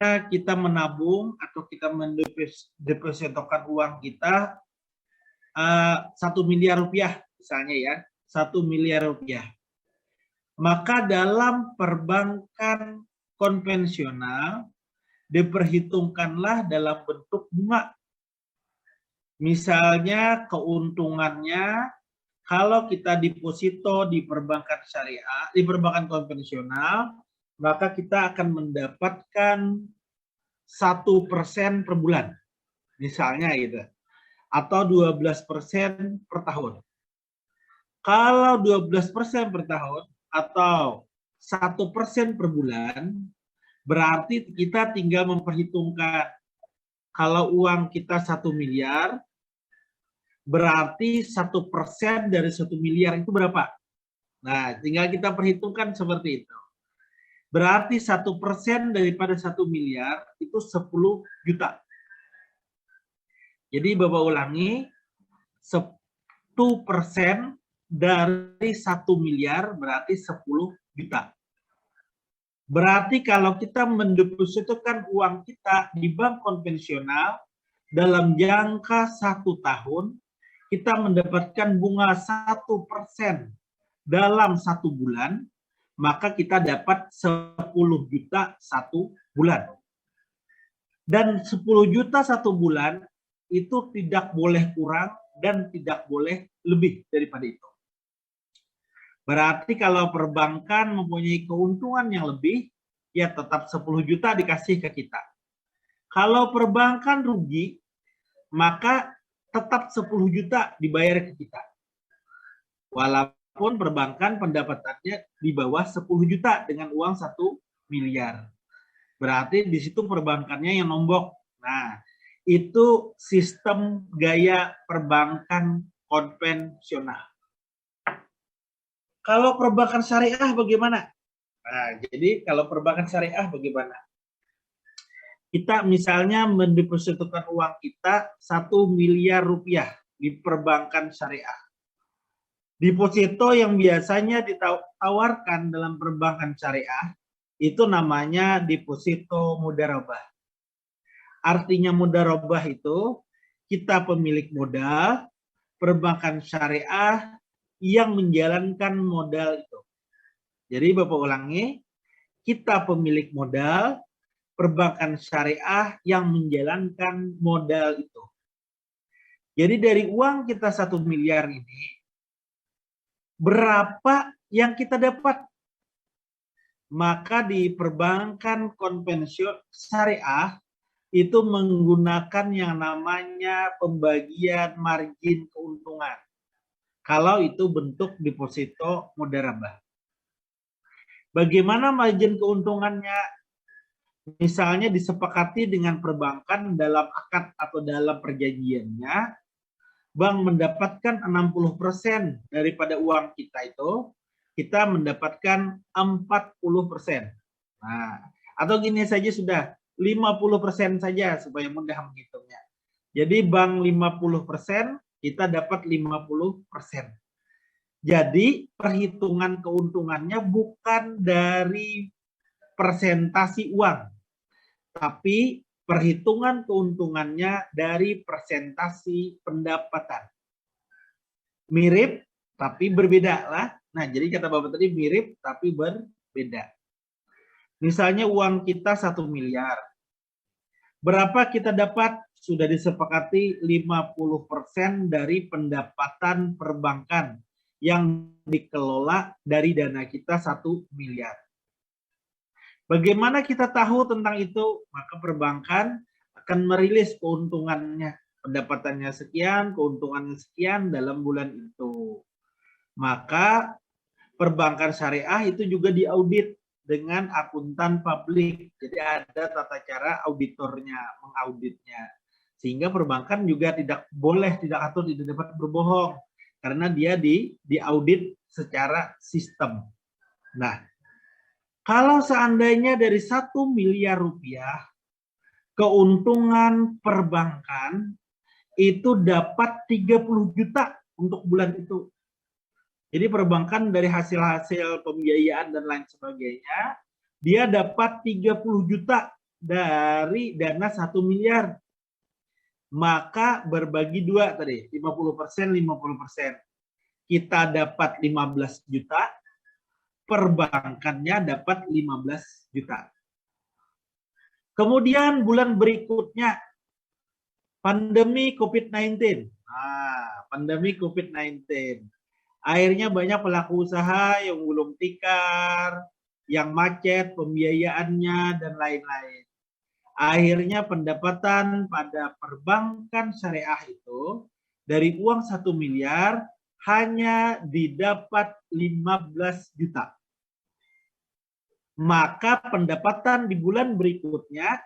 kita menabung atau kita mendepositokan uang kita 1 miliar rupiah misalnya ya, 1 miliar rupiah. Maka dalam perbankan konvensional diperhitungkanlah dalam bentuk bunga. Misalnya keuntungannya kalau kita deposito di perbankan syariah, di perbankan konvensional, maka kita akan mendapatkan 1% per bulan, misalnya gitu, atau 12% per tahun. Kalau 12% per tahun atau 1% per bulan, berarti kita tinggal memperhitungkan kalau uang kita 1 miliar, berarti 1% dari 1 miliar itu berapa? Nah, tinggal kita perhitungkan seperti itu. Berarti 1% daripada 1 miliar itu 10 juta. Jadi Bapak ulangi, 1% dari 1 miliar berarti 10 juta. Berarti kalau kita mendepositokan uang kita di bank konvensional dalam jangka 1 tahun, kita mendapatkan bunga 1% dalam 1 bulan, maka kita dapat 10 juta 1 bulan. Dan 10 juta 1 bulan itu tidak boleh kurang dan tidak boleh lebih daripada itu. Berarti kalau perbankan mempunyai keuntungan yang lebih, ya tetap 10 juta dikasih ke kita. Kalau perbankan rugi, maka tetap 10 juta dibayar ke kita. Walaupun perbankan pendapatannya di bawah 10 juta dengan uang 1 miliar. Berarti di situ perbankannya yang nombok. Nah, itu sistem gaya perbankan konvensional. Kalau perbankan syariah bagaimana? Nah, jadi kalau perbankan syariah bagaimana? Kita misalnya mendepositokan uang kita 1 miliar rupiah di perbankan syariah. Deposito yang biasanya ditawarkan dalam perbankan syariah itu namanya deposito mudharabah. Artinya mudharabah itu kita pemilik modal, perbankan syariah yang menjalankan modal itu. Jadi Bapak ulangi, kita pemilik modal, perbankan syariah yang menjalankan modal itu. Jadi dari uang kita 1 miliar ini, berapa yang kita dapat? Maka di perbankan konvensional syariah itu menggunakan yang namanya pembagian margin keuntungan. Kalau itu bentuk deposito mudharabah. Bagaimana margin keuntungannya? Misalnya disepakati dengan perbankan dalam akad atau dalam perjanjiannya, bank mendapatkan 60% daripada uang kita itu, kita mendapatkan 40%. Nah, atau gini saja sudah, 50% saja supaya mudah menghitungnya. Jadi bank 50%, kita dapat 50%. Jadi perhitungan keuntungannya bukan dari persentasi uang, tapi perhitungan keuntungannya dari persentasi pendapatan. Mirip tapi berbeda lah. Nah, jadi kata Bapak tadi mirip tapi berbeda. Misalnya uang kita 1 miliar. Berapa kita dapat? Sudah disepakati 50% dari pendapatan perbankan yang dikelola dari dana kita 1 miliar. Bagaimana kita tahu tentang itu? Maka perbankan akan merilis keuntungannya. Pendapatannya sekian, keuntungannya sekian dalam bulan itu. Maka perbankan syariah itu juga diaudit dengan akuntan publik. Jadi ada tata cara auditornya, mengauditnya. Sehingga perbankan juga tidak boleh, tidak dapat berbohong. Karena dia diaudit secara sistem. Nah, kalau seandainya dari 1 miliar rupiah, keuntungan perbankan itu dapat 30 juta untuk bulan itu. Jadi perbankan dari hasil-hasil pembiayaan dan lain sebagainya, dia dapat 30 juta dari dana 1 miliar. Maka berbagi dua tadi, 50%, 50%. Kita dapat 15 juta, perbankannya dapat 15 juta. Kemudian bulan berikutnya, pandemi COVID-19. Pandemi COVID-19. Akhirnya banyak pelaku usaha yang gulung tikar, yang macet pembiayaannya, dan lain-lain. Akhirnya pendapatan pada perbankan syariah itu dari uang 1 miliar hanya didapat 15 juta. Maka pendapatan di bulan berikutnya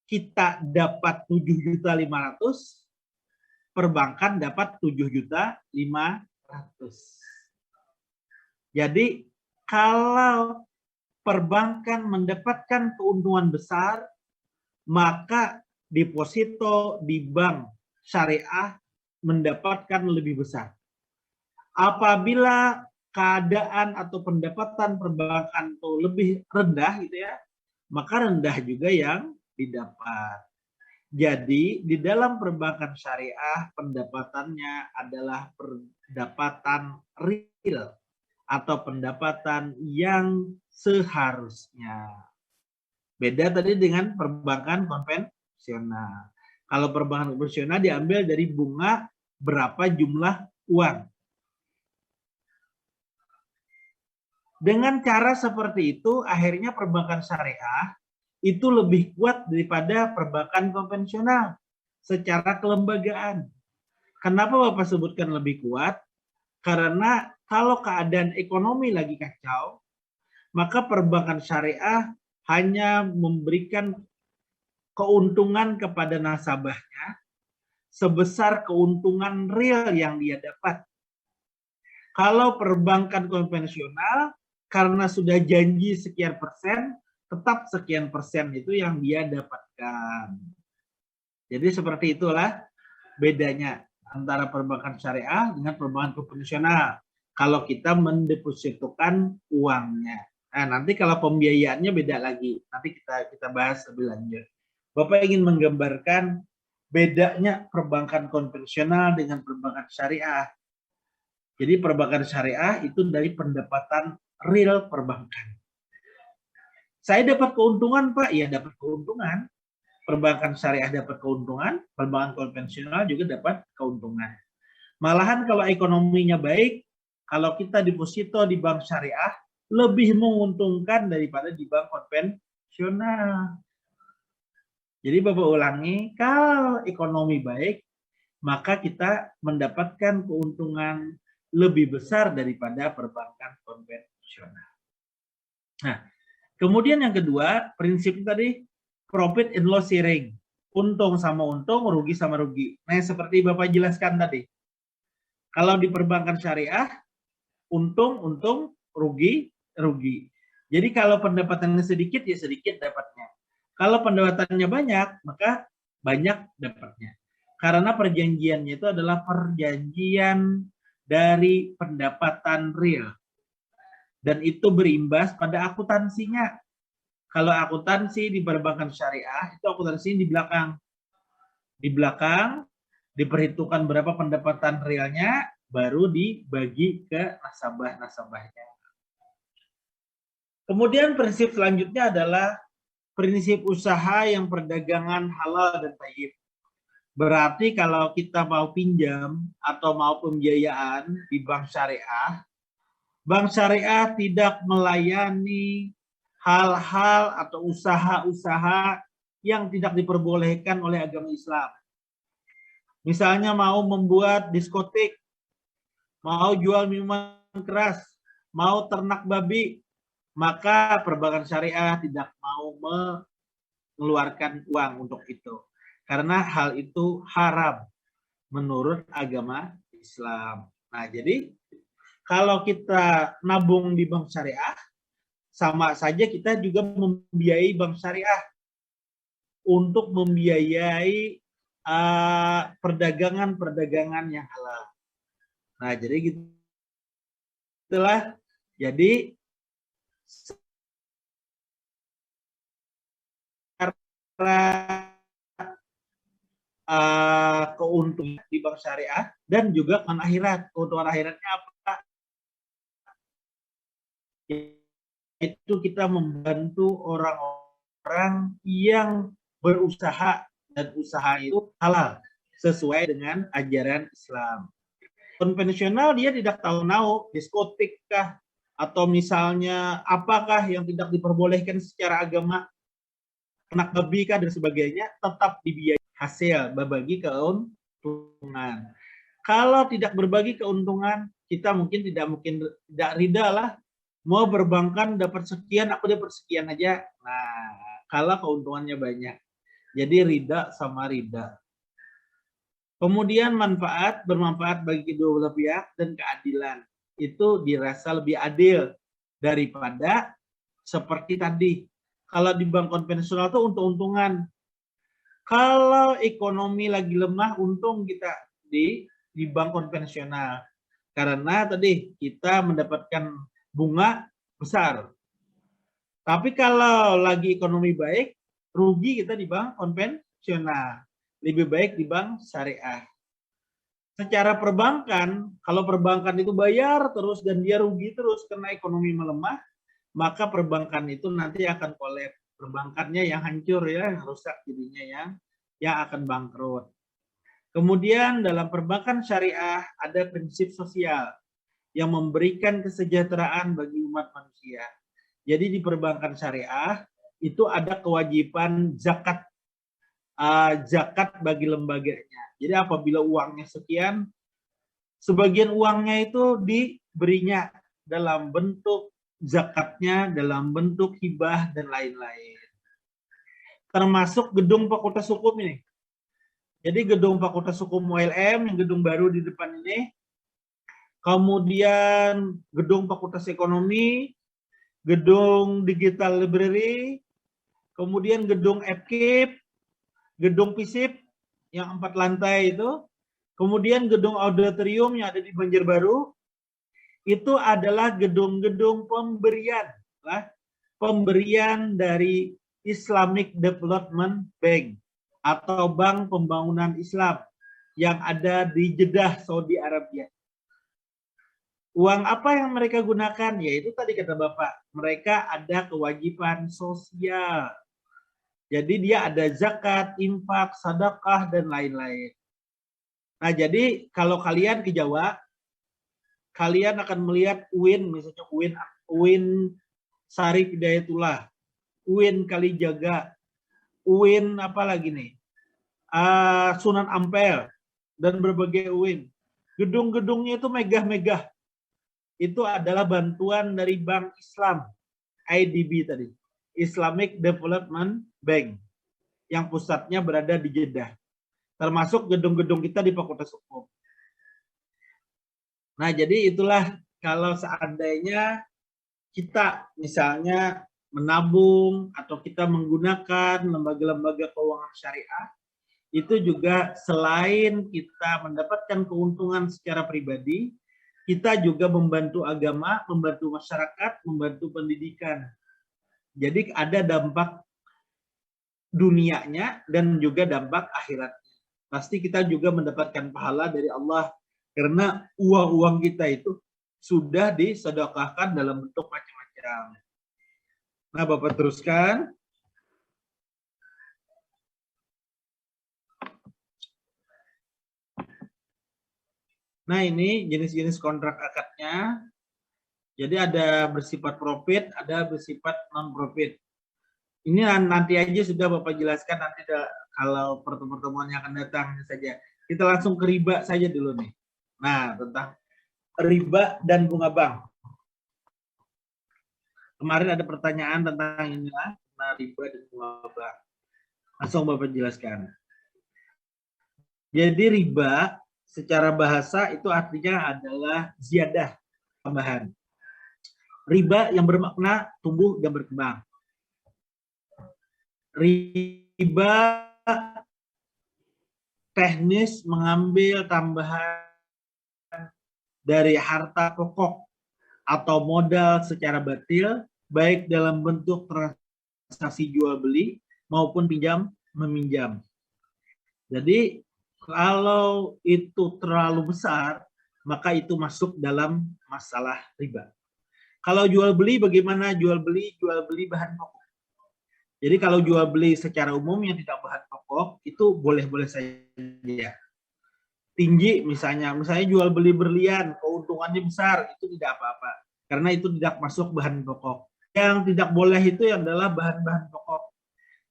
kita dapat 7.500.000, perbankan dapat 7.500.000. Jadi kalau perbankan mendapatkan keuntungan besar, maka deposito di bank syariah mendapatkan lebih besar. Apabila keadaan atau pendapatan perbankan itu lebih rendah gitu ya, maka rendah juga yang didapat. Jadi di dalam perbankan syariah pendapatannya adalah pendapatan real atau pendapatan yang seharusnya. Beda tadi dengan perbankan konvensional. Kalau perbankan konvensional diambil dari bunga berapa jumlah uang. Dengan cara seperti itu, akhirnya perbankan syariah itu lebih kuat daripada perbankan konvensional secara kelembagaan. Kenapa Bapak sebutkan lebih kuat? Karena kalau keadaan ekonomi lagi kacau, maka perbankan syariah hanya memberikan keuntungan kepada nasabahnya sebesar keuntungan real yang dia dapat. Kalau perbankan konvensional, karena sudah janji sekian persen, tetap sekian persen itu yang dia dapatkan. Jadi seperti itulah bedanya antara perbankan syariah dengan perbankan konvensional. Kalau kita mendepositokan uangnya. Nah, nanti kalau pembiayaannya beda lagi. Nanti kita bahas lebih lanjut. Bapak ingin menggambarkan bedanya perbankan konvensional dengan perbankan syariah. Jadi perbankan syariah itu dari pendapatan real perbankan. Saya dapat keuntungan, Pak. Ya, dapat keuntungan. Perbankan syariah dapat keuntungan, perbankan konvensional juga dapat keuntungan. Malahan kalau ekonominya baik, kalau kita deposito di bank syariah, lebih menguntungkan daripada di bank konvensional. Jadi Bapak ulangi, kalau ekonomi baik, maka kita mendapatkan keuntungan lebih besar daripada perbankan konvensional. Nah, kemudian yang kedua, prinsip tadi profit and loss sharing. Untung sama untung, rugi sama rugi. Nah, seperti Bapak jelaskan tadi. Kalau di perbankan syariah, untung, rugi, rugi. Jadi kalau pendapatannya sedikit, ya sedikit dapatnya. Kalau pendapatannya banyak, maka banyak dapatnya. Karena perjanjiannya itu adalah perjanjian dari pendapatan real. Dan itu berimbas pada akuntansinya. Kalau akuntansi di perbankan syariah, itu akuntansi di belakang. Di belakang diperhitungkan berapa pendapatan realnya, baru dibagi ke nasabah-nasabahnya. Kemudian prinsip selanjutnya adalah prinsip usaha yang perdagangan halal dan thayyib. Berarti kalau kita mau pinjam atau mau pembiayaan di bank syariah tidak melayani hal-hal atau usaha-usaha yang tidak diperbolehkan oleh agama Islam. Misalnya mau membuat diskotik, mau jual minuman keras, mau ternak babi, maka perbankan syariah tidak mau mengeluarkan uang untuk itu. Karena hal itu haram menurut agama Islam. Nah, jadi kalau kita nabung di bank syariah, sama saja kita juga membiayai bank syariah untuk membiayai perdagangan-perdagangan yang halal. Nah, jadi gitulah. Jadi keuntungan di bank syariah dan juga keuntungan akhirat. Keuntungan akhiratnya apa? Itu kita membantu orang-orang yang berusaha dan usaha itu halal sesuai dengan ajaran Islam. Konvensional dia tidak tahu diskotik kah atau misalnya apakah yang tidak diperbolehkan secara agama, anak babi kah dan sebagainya, tetap dibiayai hasil berbagi keuntungan. Kalau tidak berbagi keuntungan, kita mungkin tidak ridha lah. Mau berbankan dapat sekian, aku dapat sekian aja. Nah, kalau keuntungannya banyak. Jadi ridha sama ridha. Kemudian bermanfaat bagi kedua belah pihak dan keadilan. Itu dirasa lebih adil daripada seperti tadi. Kalau di bank konvensional itu untung-untungan. Kalau ekonomi lagi lemah, untung kita di bank konvensional. Karena tadi kita mendapatkan bunga besar. Tapi kalau lagi ekonomi baik, rugi kita di bank konvensional. Lebih baik di bank syariah. Secara perbankan, kalau perbankan itu bayar terus dan dia rugi terus karena ekonomi melemah, maka perbankan itu nanti akan kolaps. Perbankannya yang hancur ya, yang rusak jadinya yang akan bangkrut. Kemudian dalam perbankan syariah ada prinsip sosial yang memberikan kesejahteraan bagi umat manusia. Jadi di perbankan syariah itu ada kewajiban zakat bagi lembaganya. Jadi apabila uangnya sekian, sebagian uangnya itu diberinya dalam bentuk zakatnya, dalam bentuk hibah dan lain-lain. Termasuk gedung Fakultas Hukum ini. Jadi gedung Fakultas Hukum ULM, yang gedung baru di depan ini, kemudian gedung Fakultas Ekonomi, gedung Digital Library, kemudian gedung FKIP, gedung FISIP yang 4 lantai itu, kemudian gedung auditorium yang ada di Banjarbaru, itu adalah gedung-gedung pemberian dari Islamic Development Bank atau Bank Pembangunan Islam yang ada di Jeddah, Saudi Arabia. Uang apa yang mereka gunakan? Yaitu tadi kata Bapak, mereka ada kewajiban sosial. Jadi dia ada zakat, infak, sedekah, dan lain-lain. Nah, jadi kalau kalian ke Jawa, kalian akan melihat UIN, misalnya UIN Syarif Hidayatullah, UIN Kalijaga, UIN apa lagi nih? Sunan Ampel, dan berbagai UIN. Gedung-gedungnya itu megah-megah. Itu adalah bantuan dari Bank Islam, IDB tadi. Islamic Development Bank yang pusatnya berada di Jeddah, termasuk gedung-gedung kita di Fakultas Hukum. Nah, jadi itulah kalau seandainya kita misalnya menabung atau kita menggunakan lembaga-lembaga keuangan syariah, itu juga selain kita mendapatkan keuntungan secara pribadi, kita juga membantu agama, membantu masyarakat, membantu pendidikan. Jadi ada dampak dunianya dan juga dampak akhiratnya. Pasti kita juga mendapatkan pahala dari Allah karena uang-uang kita itu sudah disedekahkan dalam bentuk macam-macam. Nah, Bapak teruskan. Nah, ini jenis-jenis kontrak akadnya. Jadi ada bersifat profit, ada bersifat non-profit. Ini nanti aja sudah Bapak jelaskan nanti kalau pertemuan yang akan datang saja. Kita langsung ke riba saja dulu nih. Nah, tentang riba dan bunga bank. Kemarin ada pertanyaan tentang inilah, riba dan bunga bank. Langsung Bapak jelaskan. Jadi riba secara bahasa itu artinya adalah ziyadah, tambahan. Riba yang bermakna tumbuh dan berkembang. Riba teknis mengambil tambahan dari harta pokok atau modal secara batil, baik dalam bentuk transaksi jual beli maupun pinjam meminjam. Jadi kalau itu terlalu besar, maka itu masuk dalam masalah riba. Kalau jual beli bagaimana? Jual beli bahan pokok. Jadi kalau jual beli secara umum yang tidak bahan pokok itu boleh-boleh saja. Tinggi misalnya jual beli berlian, keuntungannya besar, itu tidak apa-apa. Karena itu tidak masuk bahan pokok. Yang tidak boleh itu adalah bahan-bahan pokok.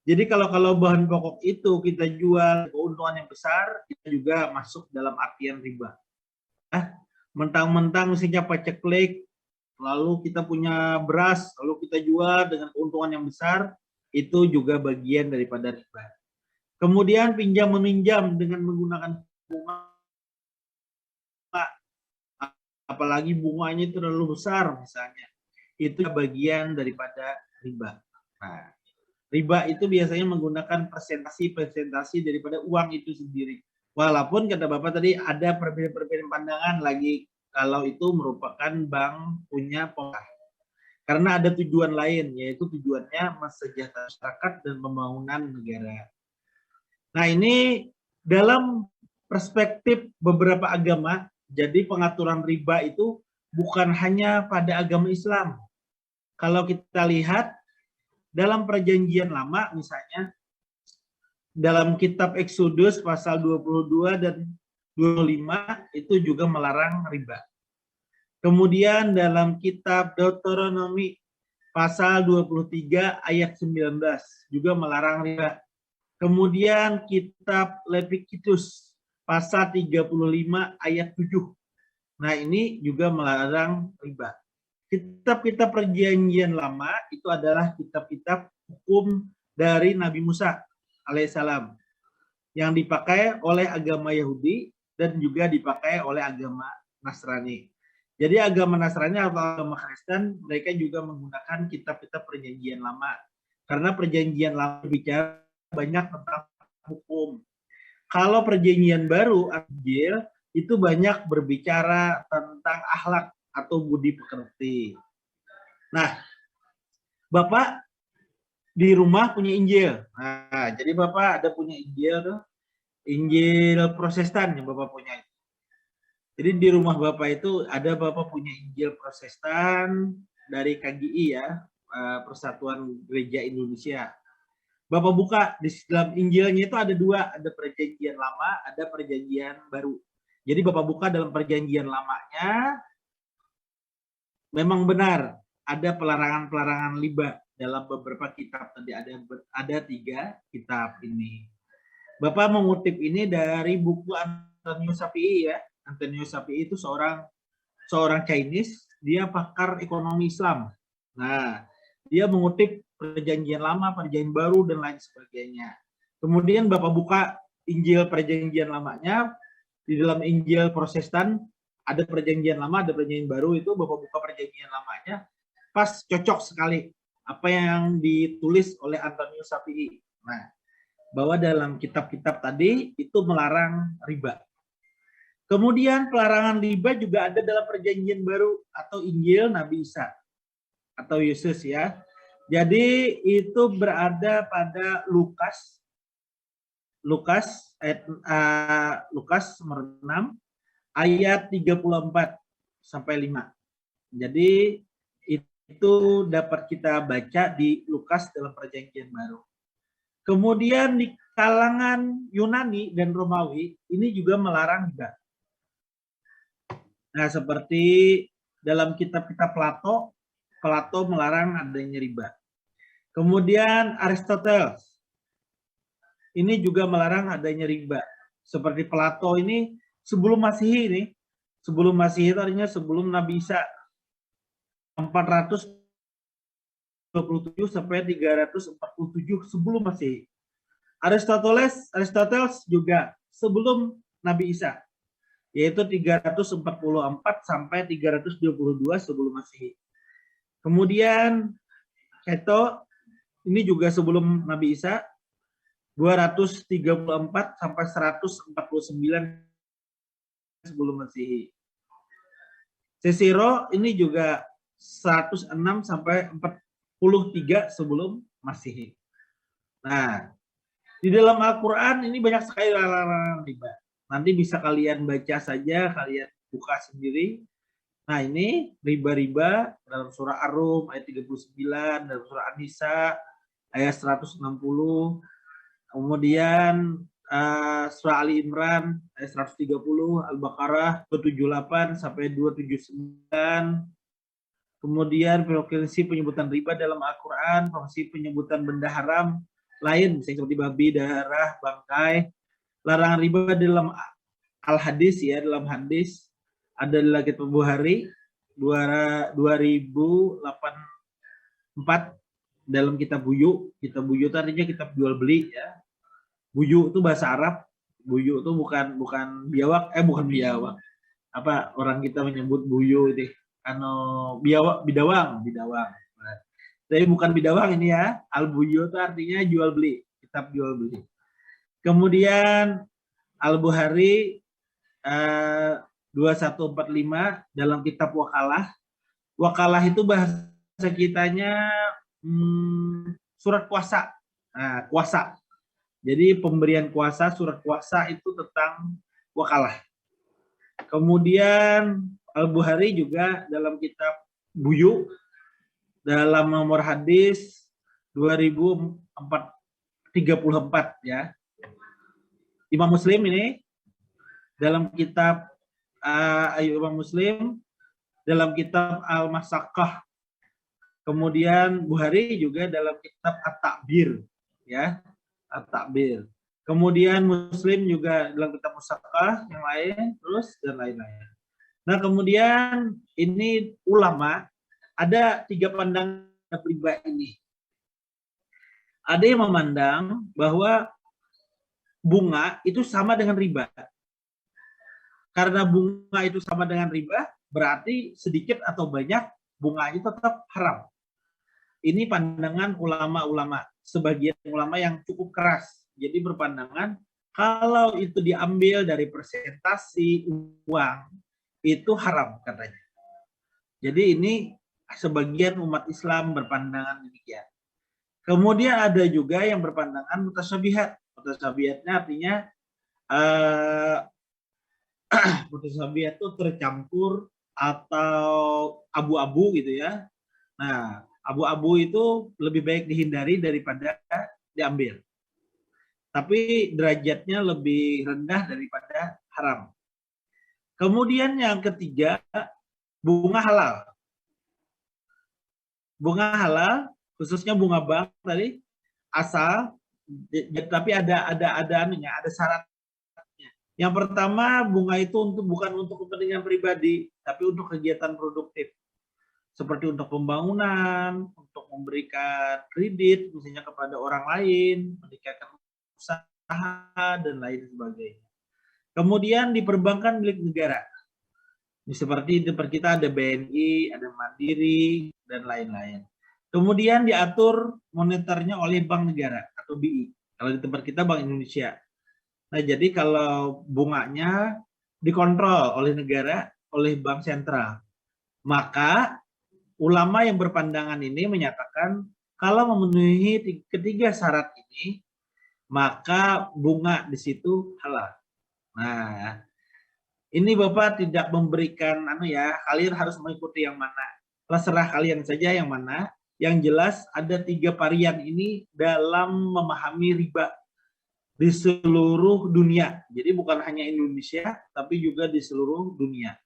Jadi kalau bahan pokok itu kita jual keuntungan yang besar, kita juga masuk dalam artian riba. Mentang-mentang misalnya paceklik, lalu kita punya beras, lalu kita jual dengan keuntungan yang besar, itu juga bagian daripada riba. Kemudian pinjam meminjam dengan menggunakan bunga, apalagi bunganya terlalu besar misalnya, itu bagian daripada riba. Nah, riba itu biasanya menggunakan presentasi daripada uang itu sendiri. Walaupun kata Bapak tadi ada perbedaan pandangan lagi kalau itu merupakan bank punya pokok. Karena ada tujuan lain, yaitu tujuannya mensejahterakan masyarakat dan pembangunan negara. Nah, ini dalam perspektif beberapa agama, jadi pengaturan riba itu bukan hanya pada agama Islam. Kalau kita lihat dalam perjanjian lama misalnya, dalam kitab Exodus pasal 22 dan 25 itu juga melarang riba. Kemudian dalam kitab Deuteronomi pasal 23 ayat 19 juga melarang riba. Kemudian kitab Leviticus pasal 35 ayat 7. Nah, ini juga melarang riba. Kitab-kitab perjanjian lama itu adalah kitab-kitab hukum dari Nabi Musa alaihissalam yang dipakai oleh agama Yahudi dan juga dipakai oleh agama Nasrani. Jadi agama Nasrani atau agama Kristen mereka juga menggunakan kitab-kitab perjanjian lama karena perjanjian lama bicara banyak tentang hukum. Kalau perjanjian baru, Injil, itu banyak berbicara tentang akhlak atau budi pekerti. Nah, Bapak di rumah punya Injil. Nah, jadi Bapak ada punya Injil tuh, Injil Protestan yang Bapak punya. Jadi di rumah Bapak itu ada Bapak punya Injil Protestan dari KGI ya, Persatuan Gereja Indonesia. Bapak buka di dalam Injilnya itu ada dua, ada perjanjian lama, ada perjanjian baru. Jadi Bapak buka dalam perjanjian lamanya, memang benar ada pelarangan-pelarangan riba dalam beberapa kitab. Tadi ada 3 kitab ini. Bapak mengutip ini dari buku Antonius Shafii ya. Antonius Shafii itu seorang Chinese, dia pakar ekonomi Islam. Nah, dia mengutip perjanjian lama, perjanjian baru, dan lain sebagainya. Kemudian Bapak buka Injil perjanjian lamanya, di dalam Injil Protestan ada perjanjian lama, ada perjanjian baru, itu Bapak buka perjanjian lamanya, pas cocok sekali apa yang ditulis oleh Antonius Shafii. Nah, bahwa dalam kitab-kitab tadi itu melarang riba. Kemudian pelarangan riba juga ada dalam perjanjian baru atau Injil Nabi Isa atau Yesus ya. Jadi itu berada pada Lukas nomor 6 ayat 34 sampai 5. Jadi itu dapat kita baca di Lukas dalam perjanjian baru. Kemudian di kalangan Yunani dan Romawi ini juga melarang riba. Nah, seperti dalam kitab-kitab Plato melarang adanya riba. Kemudian Aristoteles ini juga melarang adanya riba. Seperti Plato ini sebelum Masehi ini, sebelum Masehi itu artinya sebelum Nabi Isa 427 sampai 347 sebelum Masehi. Aristoteles juga sebelum Nabi Isa, yaitu 344 sampai 322 sebelum Masehi. Kemudian Cato ini juga sebelum Nabi Isa 234 sampai 149 sebelum Masehi. Cicero ini juga 106 sampai 43 sebelum Masehi. Nah, di dalam Al-Quran ini banyak sekali larangan riba. Nanti bisa kalian baca saja, kalian buka sendiri. Nah, ini riba-riba dalam surah Ar-Rum ayat 39, dalam surah An-Nisa ayat 160, kemudian surah Ali Imran ayat 130, Al-Baqarah 278 sampai 279. Kemudian frekuensi penyebutan riba dalam Al-Quran, frekuensi penyebutan benda haram lain, misalnya seperti babi, darah, bangkai. Larangan riba dalam Al-Hadis, ya, dalam hadis ada dalam kitab Bukhari 2084, dalam kitab Buyu. Kitab Buyu itu artinya kitab jual beli, ya. Buyu itu bahasa Arab. Buyu itu bukan biawak, bukan biawak. Apa orang kita menyebut buyu deh. Biawak, bidawang. Nah, tapi bukan bidawang ini, ya. Al-Buyu itu artinya jual beli, kitab jual beli. Kemudian Al-Bukhari 2145 dalam kitab Wakalah. Wakalah itu bahasa kitanya surat kuasa. Nah, kuasa. Jadi pemberian kuasa, surat kuasa itu tentang wakalah. Kemudian Al-Bukhari juga dalam kitab Buyu, dalam nomor hadis 2034, ya. Imam Muslim ini dalam kitab Imam Muslim dalam kitab Al-Masakah. Kemudian Bukhari juga dalam kitab At-Ta'bir, ya. At-Ta'bir. Kemudian Muslim juga dalam kitab Musakah yang lain, terus dan lain-lain. Nah, kemudian ini ulama ada 3 pandangan riba ini. Ada yang memandang bahwa bunga itu sama dengan riba. Karena bunga itu sama dengan riba, berarti sedikit atau banyak bunga itu tetap haram. Ini pandangan ulama-ulama, sebagian ulama yang cukup keras. Jadi berpandangan kalau itu diambil dari persentase uang itu haram katanya. Jadi ini sebagian umat Islam berpandangan demikian. Kemudian ada juga yang berpandangan mutasyabihat. Mutasyabihatnya artinya mutasyabihat itu tercampur atau abu-abu gitu, ya. Nah, abu-abu itu lebih baik dihindari daripada diambil. Tapi derajatnya lebih rendah daripada haram. Kemudian yang ketiga, bunga halal. Bunga halal, khususnya bunga bank tadi, asal, tapi ada syaratnya. Yang pertama, bunga itu bukan untuk kepentingan pribadi, tapi untuk kegiatan produktif. Seperti untuk pembangunan, untuk memberikan kredit misalnya kepada orang lain, meningkatkan usaha dan lain sebagainya. Kemudian di perbankan milik negara. Seperti di tempat kita ada BNI, ada Mandiri dan lain-lain. Kemudian diatur moneternya oleh Bank Negara atau BI. Kalau di tempat kita Bank Indonesia. Nah, jadi kalau bunganya dikontrol oleh negara, oleh bank sentral, maka ulama yang berpandangan ini menyatakan kalau memenuhi ketiga syarat ini, maka bunga di situ halal. Nah, ini Bapak tidak memberikan kalian harus mengikuti yang mana. Terserah kalian saja yang mana. Yang jelas ada 3 varian ini dalam memahami riba di seluruh dunia. Jadi bukan hanya Indonesia, tapi juga di seluruh dunia.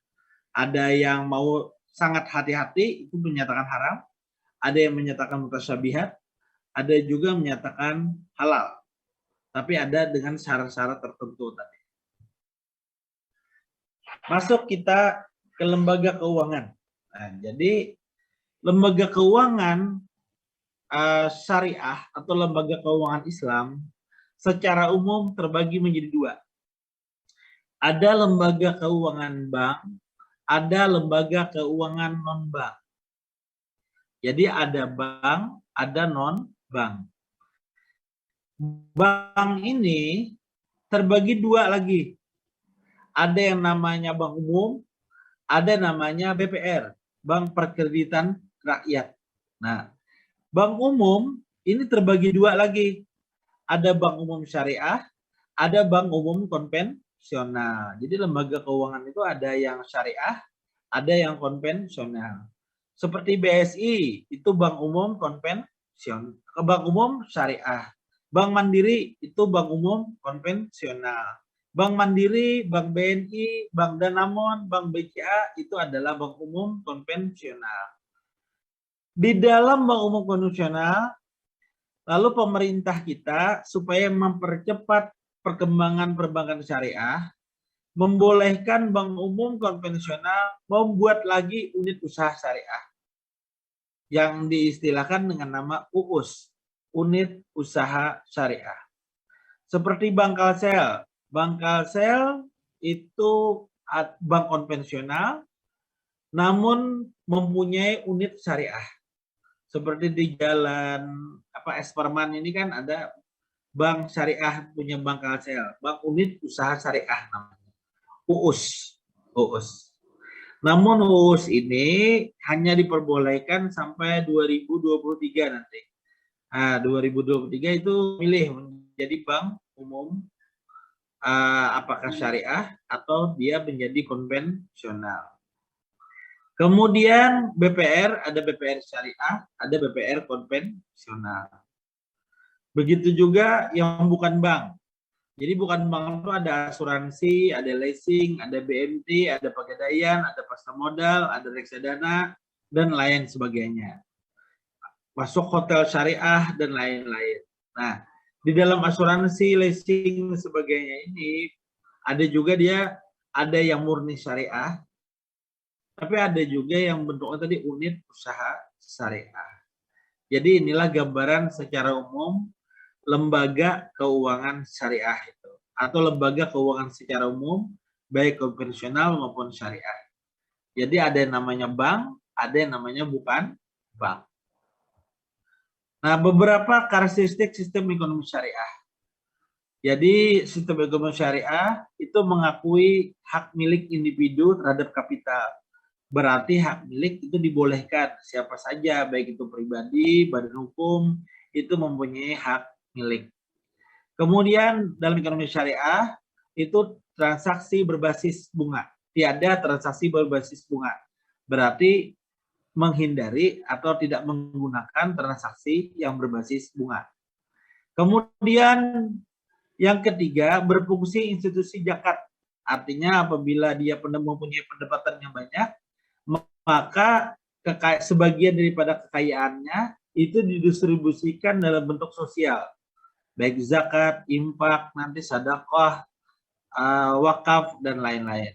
Ada yang mau sangat hati-hati, itu menyatakan haram. Ada yang menyatakan mutasyabihat, ada juga menyatakan halal. Tapi ada dengan syarat-syarat tertentu tadi. Masuk kita ke lembaga keuangan. Nah, jadi lembaga keuangan syariah atau lembaga keuangan Islam secara umum terbagi menjadi 2. Ada lembaga keuangan bank, ada lembaga keuangan non-bank. Jadi ada bank, ada non-bank. Bank ini terbagi 2 lagi. Ada yang namanya bank umum, ada namanya BPR, Bank Perkreditan Rakyat. Nah, bank umum ini terbagi 2 lagi. ada bank umum syariah, ada bank umum konvensional. Jadi lembaga keuangan itu ada yang syariah, ada yang konvensional. Seperti BSI, itu bank umum konvensional, bank umum syariah. Bank Mandiri itu bank umum konvensional. Bank Mandiri, Bank BNI, Bank Danamon, Bank BCA itu adalah bank umum konvensional. Di dalam bank umum konvensional, lalu pemerintah kita supaya mempercepat perkembangan perbankan syariah, membolehkan bank umum konvensional membuat lagi unit usaha syariah yang diistilahkan dengan nama UUS, unit usaha syariah. Seperti Bank Kalsel. Bank Kalsel itu bank konvensional namun mempunyai unit syariah. Seperti di jalan Esperman ini kan ada bank syariah punya Bank Kalsel, bank unit usaha syariah namanya. UUS. Namun UUS ini hanya diperbolehkan sampai 2023 nanti. Nah, 2023 itu milih menjadi bank umum apakah syariah atau dia menjadi konvensional. Kemudian BPR, ada BPR syariah, ada BPR konvensional. Begitu juga yang bukan bank. Jadi bukan bank itu ada asuransi, ada leasing, ada BMT, ada Pegadaian, ada pasar modal, ada reksadana, dan lain sebagainya. Masuk hotel syariah, dan lain-lain. Nah, di dalam asuransi, leasing, sebagainya ini, ada juga dia, ada yang murni syariah, tapi ada juga yang bentuknya tadi unit usaha syariah. Jadi inilah gambaran secara umum lembaga keuangan syariah itu, atau lembaga keuangan secara umum baik konvensional maupun syariah. Jadi ada yang namanya bank, ada yang namanya bukan bank. Nah, beberapa karakteristik sistem ekonomi syariah. Jadi sistem ekonomi syariah itu mengakui hak milik individu terhadap kapital. Berarti hak milik itu dibolehkan siapa saja, baik itu pribadi, badan hukum, itu mempunyai hak milik. Kemudian dalam ekonomi syariah itu transaksi berbasis bunga. Tiada transaksi berbasis bunga. Berarti menghindari atau tidak menggunakan transaksi yang berbasis bunga. Kemudian yang ketiga, berfungsi institusi zakat. Artinya apabila dia mempunyai pendapatan yang banyak, maka sebagian daripada kekayaannya itu didistribusikan dalam bentuk sosial. Baik zakat, infak, nanti sedekah, wakaf, dan lain-lain.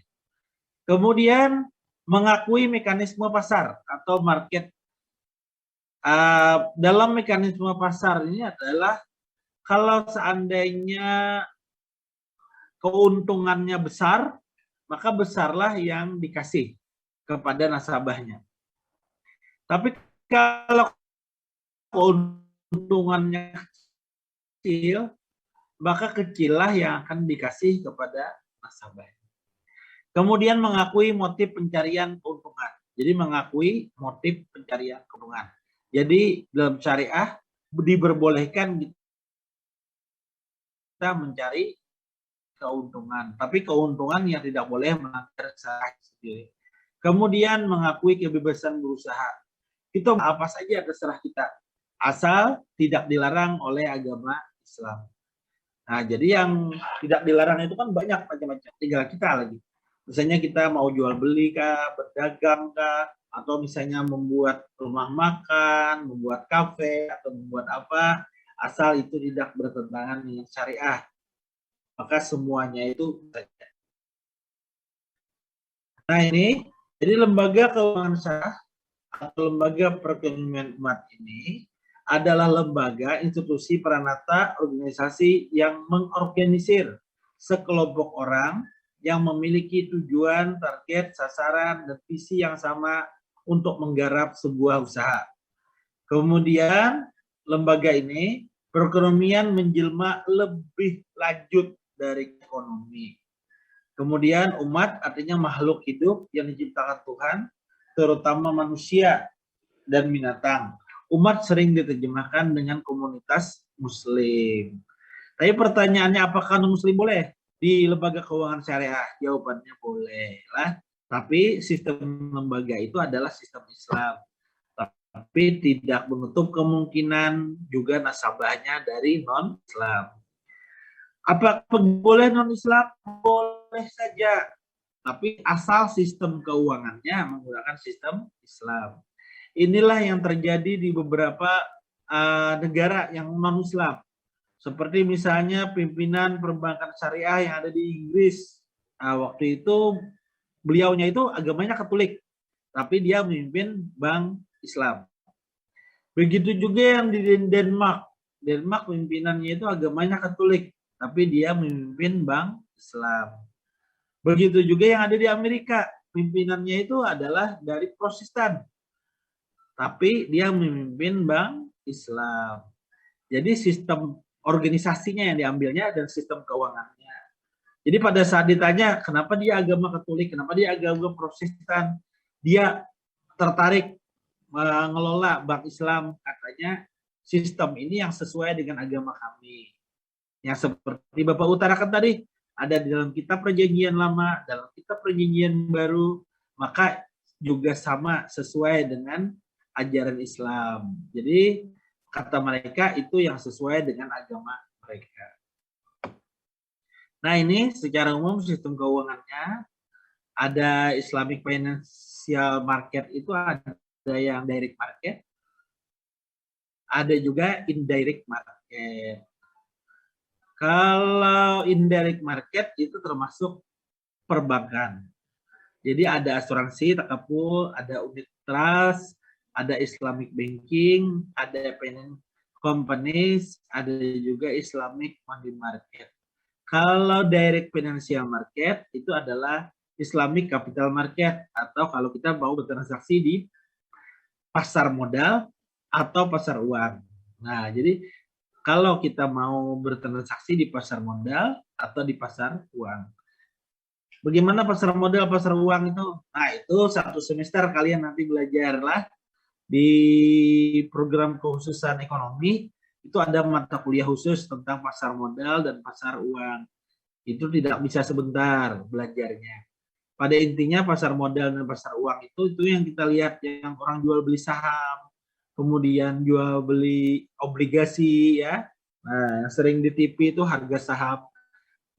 Kemudian mengakui mekanisme pasar atau market. Dalam mekanisme pasar ini adalah kalau seandainya keuntungannya besar, maka besarlah yang dikasih kepada nasabahnya. Tapi kalau keuntungannya kecil, maka kecillah yang akan dikasih kepada nasabah. Kemudian mengakui motif pencarian keuntungan. Jadi mengakui motif pencarian keuntungan. Jadi dalam syariah diperbolehkan kita mencari keuntungan, tapi keuntungan yang tidak boleh melanggar syariat sendiri. Kemudian mengakui kebebasan berusaha. Itu apa saja terserah kita, asal tidak dilarang oleh agama Islam. Nah, jadi yang tidak dilarang itu kan banyak macam-macam. Tinggal kita lagi. Misalnya kita mau jual beli kah, berdagang kah, atau misalnya membuat rumah makan, membuat kafe, atau membuat apa, asal itu tidak bertentangan dengan syariah. Maka semuanya itu saja. Nah ini, jadi lembaga keuangan syariah atau lembaga perekonomian umat ini adalah lembaga, institusi, peranata, organisasi yang mengorganisir sekelompok orang yang memiliki tujuan, target, sasaran, dan visi yang sama untuk menggarap sebuah usaha. Kemudian lembaga ini perekonomian menjelma lebih lanjut dari ekonomi. Kemudian umat artinya makhluk hidup yang diciptakan Tuhan, terutama manusia dan binatang. Umat sering diterjemahkan dengan komunitas muslim. Tapi pertanyaannya apakah non-muslim boleh di lembaga keuangan syariah? Jawabannya boleh lah. Tapi sistem lembaga itu adalah sistem Islam. Tapi tidak menutup kemungkinan juga nasabahnya dari non-Islam. Apakah boleh non-Islam? Boleh saja. Tapi asal sistem keuangannya menggunakan sistem Islam. Inilah yang terjadi di beberapa negara yang non-Islam. Seperti misalnya pimpinan perbankan syariah yang ada di Inggris. Waktu itu beliaunya itu agamanya Katolik, tapi dia memimpin bank Islam. Begitu juga yang di Denmark. Denmark pimpinannya itu agamanya Katolik, tapi dia memimpin bank Islam. Begitu juga yang ada di Amerika, pimpinannya itu adalah dari Protestan, tapi dia memimpin bank Islam. Jadi sistem organisasinya yang diambilnya dan sistem keuangannya. Jadi pada saat ditanya kenapa dia agama Katolik, kenapa dia agama Protestan, dia tertarik mengelola bank Islam, katanya sistem ini yang sesuai dengan agama kami. Yang seperti Bapak utarakan tadi, ada di dalam kitab perjanjian lama, dalam kitab perjanjian baru, maka juga sama sesuai dengan ajaran Islam. Jadi kata mereka itu yang sesuai dengan agama mereka. Nah ini secara umum sistem keuangannya, ada Islamic Financial Market itu ada yang direct market, ada juga indirect market. Kalau indirect market itu termasuk perbankan. Jadi ada asuransi, takaful, ada unit trust, ada Islamic banking, ada finance companies, ada juga Islamic money market. Kalau direct financial market itu adalah Islamic capital market, atau kalau kita mau bertransaksi di pasar modal atau pasar uang. Nah, jadi kalau kita mau bertransaksi di pasar modal atau di pasar uang. Bagaimana pasar modal, pasar uang itu? Nah, itu satu semester kalian nanti belajarlah di program kekhususan ekonomi, itu ada mata kuliah khusus tentang pasar modal dan pasar uang. Itu tidak bisa sebentar belajarnya. Pada intinya pasar modal dan pasar uang itu yang kita lihat, yang orang jual beli saham, kemudian jual beli obligasi ya. Nah, yang sering di TV itu harga saham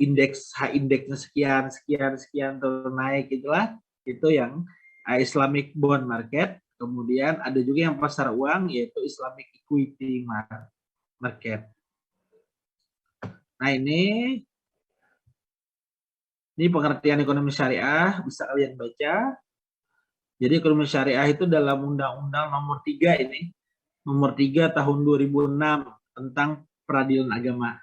indeks indeksnya sekian sekian sekian terus naik, itulah itu yang Islamic bond market. Kemudian ada juga yang pasar uang yaitu Islamic equity market. Nah ini pengertian ekonomi syariah, bisa kalian baca. Jadi ekonomi syariah itu dalam Undang-Undang nomor 3 ini, nomor 3 tahun 2006 tentang peradilan agama.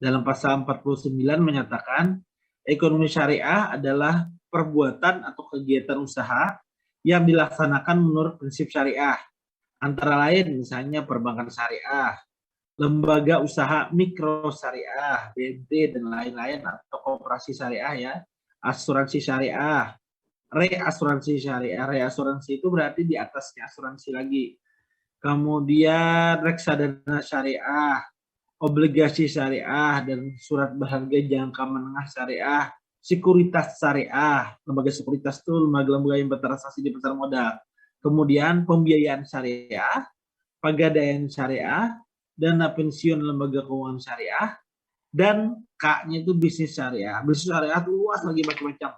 Dalam pasal 49 menyatakan ekonomi syariah adalah perbuatan atau kegiatan usaha yang dilaksanakan menurut prinsip syariah. Antara lain misalnya perbankan syariah, lembaga usaha mikro syariah, BNT dan lain-lain, atau koperasi syariah ya, asuransi syariah, reasuransi syariah. Reasuransi itu berarti di atasnya asuransi lagi. Kemudian reksadana syariah, obligasi syariah, dan surat berharga jangka menengah syariah, sekuritas syariah. Lembaga sekuritas itu lembaga-lembaga yang bertransaksi di pasar modal. Kemudian pembiayaan syariah, pegadaian syariah, dana pensiun lembaga keuangan syariah, dan K-nya itu bisnis syariah. Bisnis syariah itu luas lagi macam-macam.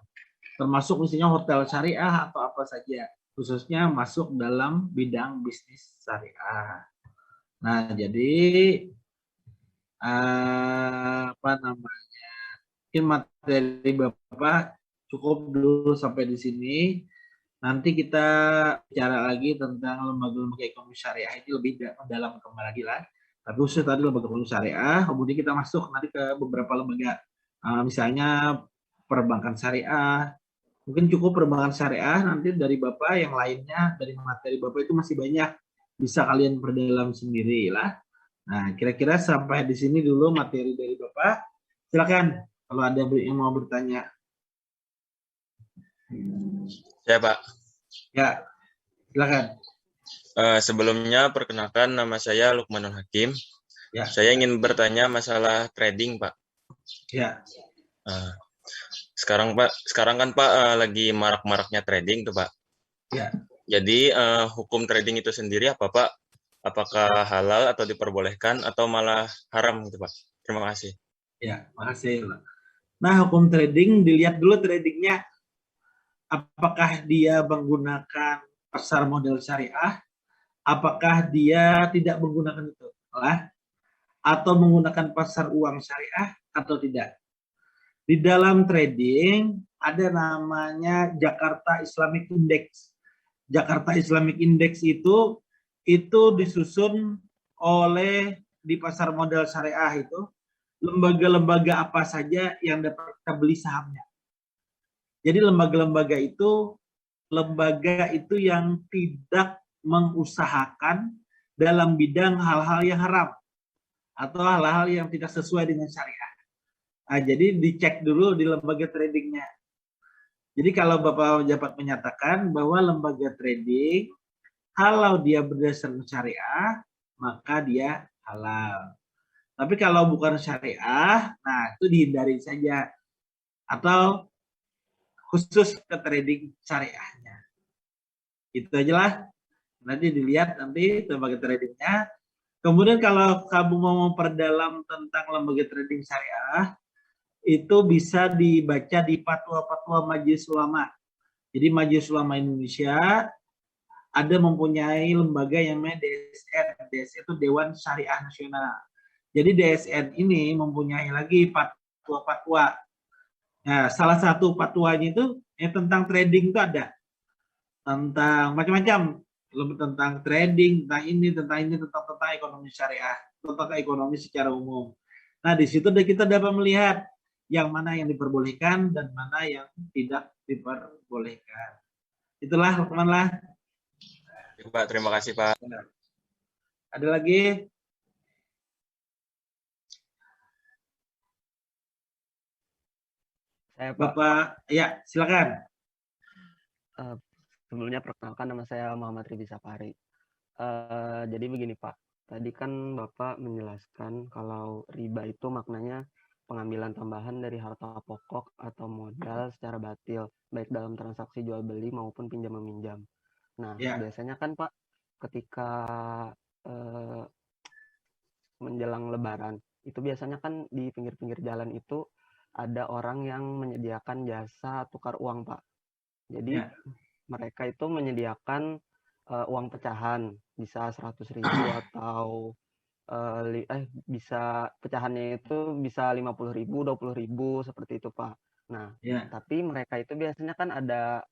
Termasuk misalnya hotel syariah atau apa saja. Khususnya masuk dalam bidang bisnis syariah. Nah, jadi apa namanya, mungkin materi Bapak cukup dulu sampai di sini. Nanti kita bicara lagi tentang lembaga-lembaga ekonomi syariah ini lebih dalam kembali lagi lah. Tapi khusus tadi lembaga ekonomi syariah, kemudian kita masuk nanti ke beberapa lembaga, misalnya perbankan syariah. Mungkin cukup perbankan syariah, nanti dari Bapak yang lainnya, dari materi Bapak itu masih banyak, bisa kalian perdalam sendiri lah. Nah, kira-kira sampai di sini dulu materi dari Bapak. Silakan kalau ada yang mau bertanya. Ya, Pak. Ya, silakan. Sebelumnya perkenalkan, nama saya Lukmanul Hakim. Ya. Saya ingin bertanya masalah trading, Pak. Ya. Nah, sekarang kan Pak lagi marak-maraknya trading tuh, Pak. Ya. Jadi hukum trading itu sendiri apa, Pak? Apakah halal atau diperbolehkan atau malah haram gitu, Pak? Terima kasih. Ya, makasih. Nah, hukum trading dilihat dulu tradingnya apakah dia menggunakan pasar modal syariah, apakah dia tidak menggunakan itu, atau menggunakan pasar uang syariah atau tidak. Di dalam trading ada namanya Jakarta Islamic Index. Jakarta Islamic Index itu disusun oleh di pasar modal syariah itu lembaga-lembaga apa saja yang dapat kita beli sahamnya. Jadi lembaga itu yang tidak mengusahakan dalam bidang hal-hal yang haram atau hal-hal yang tidak sesuai dengan syariah. Nah, jadi dicek dulu di lembaga tradingnya. Jadi kalau Bapak dapat menyatakan bahwa lembaga trading kalau dia berdasarkan syariah, maka dia halal. Tapi kalau bukan syariah, nah itu dihindari saja. Atau khusus ke trading syariahnya. Itu aja lah. Nanti dilihat nanti lembaga tradingnya. Kemudian kalau kamu mau memperdalam tentang lembaga trading syariah, itu bisa dibaca di fatwa-fatwa Majelis Ulama. Jadi Majelis Ulama Indonesia ada mempunyai lembaga yang namanya DSN. DSN itu Dewan Syariah Nasional. Jadi DSN ini mempunyai lagi fatwa-fatwa. Nah, salah satu fatwanya itu tentang trading itu ada. Tentang macam-macam. Tentang trading, tentang ekonomi syariah, tentang ekonomi secara umum. Nah, di situ kita dapat melihat yang mana yang diperbolehkan dan mana yang tidak diperbolehkan. Itulah teman lah. Pak, terima kasih, Pak. Ada lagi? Saya, Pak. Bapak, ya silakan. Sebelumnya perkenalkan, nama saya Muhammad Ribi Sapari. Jadi begini Pak, tadi kan Bapak menjelaskan kalau riba itu maknanya pengambilan tambahan dari harta pokok atau modal secara batil, baik dalam transaksi jual beli maupun pinjam meminjam. Nah, biasanya kan Pak, ketika menjelang Lebaran, itu biasanya kan di pinggir-pinggir jalan itu ada orang yang menyediakan jasa tukar uang Pak. Jadi mereka itu menyediakan uang pecahan, bisa 100.000 atau bisa pecahannya itu bisa 50.000, 20.000 seperti itu Pak. Nah, tapi mereka itu biasanya kan ada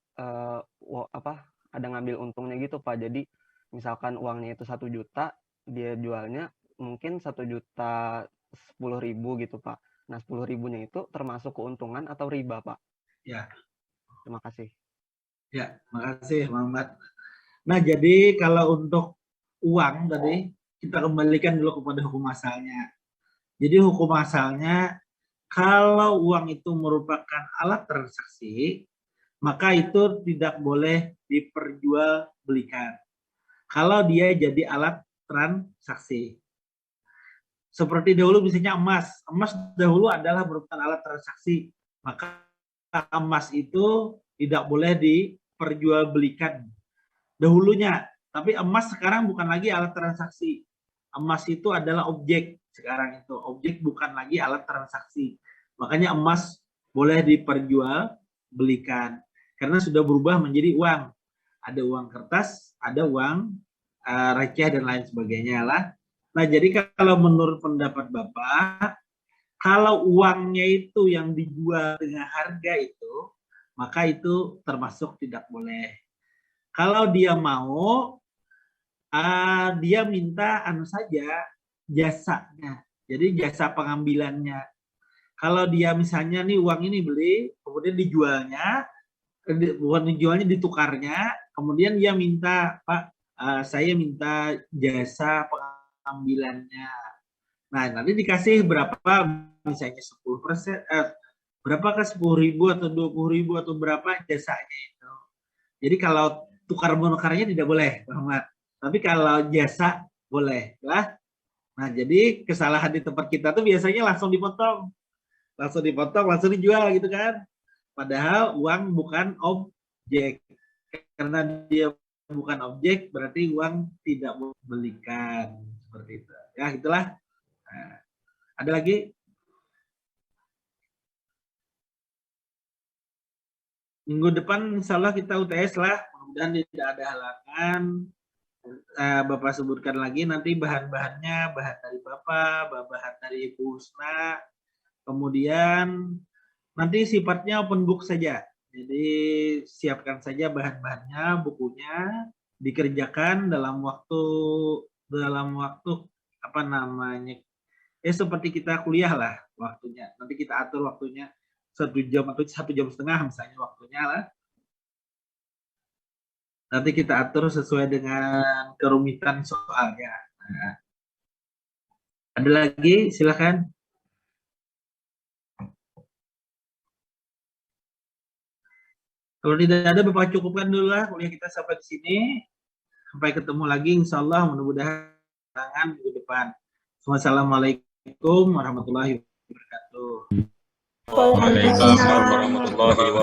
ada ngambil untungnya gitu Pak. Jadi misalkan uangnya itu 1 juta, dia jualnya mungkin 1.010.000 gitu Pak. Nah, 10.000-nya itu termasuk keuntungan atau riba Pak? Ya. Terima kasih. Ya, makasih Muhammad. Nah, jadi kalau untuk uang tadi, kita kembalikan dulu kepada hukum asalnya. Jadi hukum asalnya, kalau uang itu merupakan alat transaksi, maka itu tidak boleh diperjualbelikan. Kalau dia jadi alat transaksi. Seperti dahulu misalnya emas. Emas dahulu adalah merupakan alat transaksi. Maka emas itu tidak boleh diperjualbelikan dahulunya. Tapi emas sekarang bukan lagi alat transaksi. Emas itu adalah objek sekarang itu. Objek bukan lagi alat transaksi. Makanya emas boleh diperjualbelikan. Karena sudah berubah menjadi uang. Ada uang kertas, ada uang receh dan lain sebagainya lah. Nah, jadi kalau menurut pendapat Bapak, kalau uangnya itu yang dijual dengan harga itu, maka itu termasuk tidak boleh. Kalau dia mau, dia minta saja jasanya. Jadi jasa pengambilannya. Kalau dia misalnya nih uang ini beli, kemudian dijualnya, bukan dijualnya, ditukarnya, kemudian dia minta, Pak, saya minta jasa pengambilannya. Nah, nanti dikasih berapa, misalnya 10%, berapakah 10.000 atau 20.000 atau berapa jasanya itu. Jadi kalau tukar menukarnya tidak boleh, Muhammad. Tapi kalau jasa boleh, lah. Nah, jadi kesalahan di tempat kita tuh biasanya langsung dipotong, langsung dijual gitu kan. Padahal uang bukan objek. Karena dia bukan objek, berarti uang tidak belikan. Seperti itu. Ya, itulah. Nah, ada lagi? Minggu depan insya Allah kita UTS lah. Mudah-mudahan tidak ada halangan. Bapak sebutkan lagi nanti bahan-bahannya, bahan dari Bapak, bahan dari Ibu Husna. Kemudian nanti sifatnya open book saja. Jadi siapkan saja bahan-bahannya, bukunya, dikerjakan dalam waktu apa namanya? Seperti kita kuliah lah waktunya. Nanti kita atur waktunya 1 jam atau 1,5 jam misalnya waktunya lah. Nanti kita atur sesuai dengan kerumitan soalnya. Nah, ada lagi? Silakan. Kalau tidak ada, Bapak cukupkan dulu lah kuliah kita sampai di sini. Sampai ketemu lagi, insya Allah mudah-mudahan minggu depan. Wassalamualaikum warahmatullahi wabarakatuh. Waalaikumsalam warahmatullahi wabarakatuh.